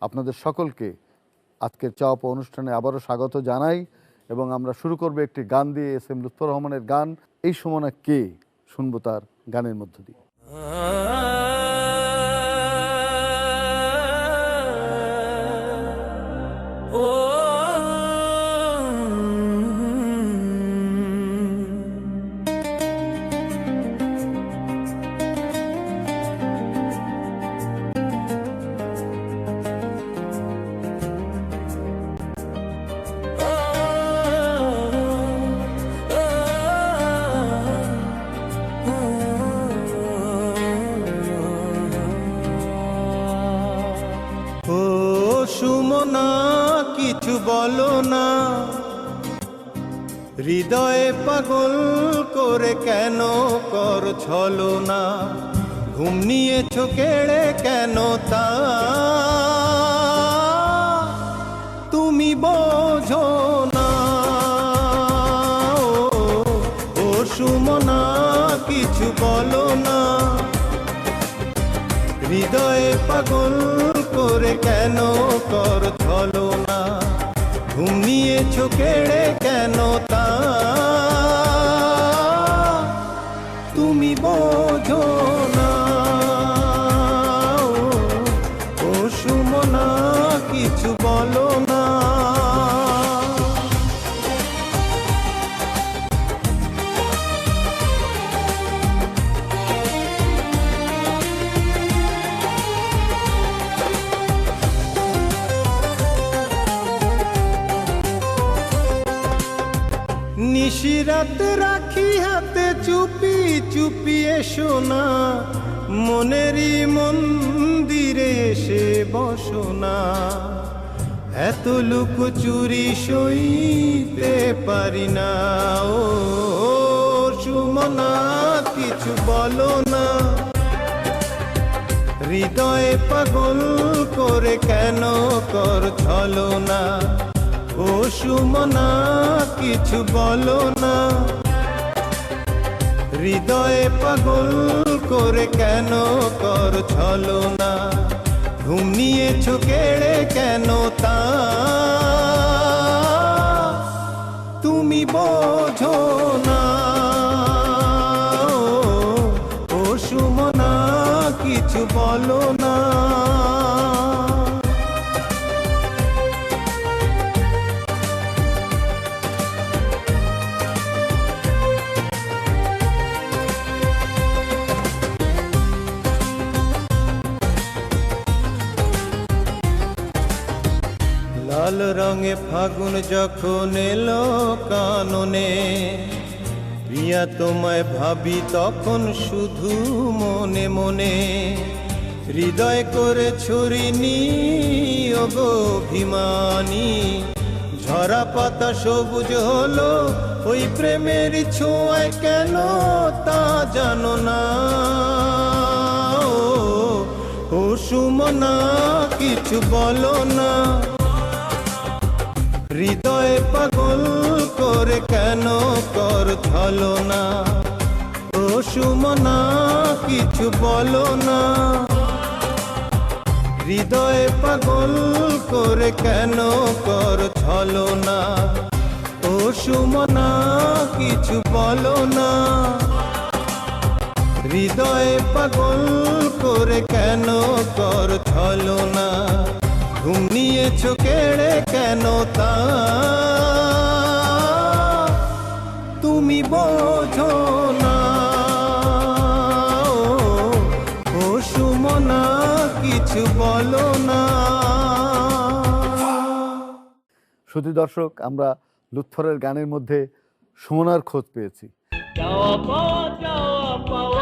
আপনাদের সকলকে আজকের চাওয়া পাওয়া অনুষ্ঠানে আবারও স্বাগত জানাই এবং আমরা শুরু করব একটি গান দিয়ে। এস এম লুৎফর রহমানের গান এই সুমনা কে, শুনবো তার গানের মধ্য দিয়ে। সুমনা কিছু বলো না, হৃদয়ে পাগল করে কেন কর ছলনা, ঘুম নিয়েছ কেড়ে কেন তা তুমি বোঝো না। ও সুমনা কিছু বলো না, হৃদয়ে পাগল করে কেন কর ছলনা, ঘুম নিয়েছ কেড়ে কেন তা তুমি বোঝো না। ও সুমনা কিছু বলো না। নিশিরাত রাখি হাতে চুপি চুপি এসো না, মনেরই মন্দিরে এসে বসো না। এত লুকোচুরি সইতে পারি না। ও সুমনা কিছু বলো না, হৃদয়ে পাগল করে কেন কর ছলনা। ও সুমনা কিছু বলো না, হৃদয়ে পাগল করে কেন কর ছলনা, ঘুম নিয়েছ কেড়ে কেন তা তুমি বোঝো না। ও সুমনা কিছু বলো না। লাল রঙে ফাগুন যখন এলো কাননে, প্রিয়া তোমায় ভাবি তখন শুধু মনে মনে। হৃদয় করে ছড়িনি ওগো অভিমানী, ঝরা পাতা সবুজ হলো ওই প্রেমের ছোঁয়ায় কেন তা জানো না। ও সুমনা কিছু বলো না, হৃদয়ে পাগল করে কেন কর ছলনা। ও সুমনা কিছু বলো না, হৃদয়ে পাগল করে কেন কর ছলনা। ও সুমনা কিছু বলো না, হৃদয়ে পাগল করে কেন কর ছলনা, ঘুম নিয়েছ কেড়ে কেন তা তুমি বোঝো না। ও সুমনা কিছু বলো না। শুধু দর্শক, আমরা লুৎফরের গানের মধ্যে সুমনার খোঁজ পেয়েছি। চাওয়া পাওয়া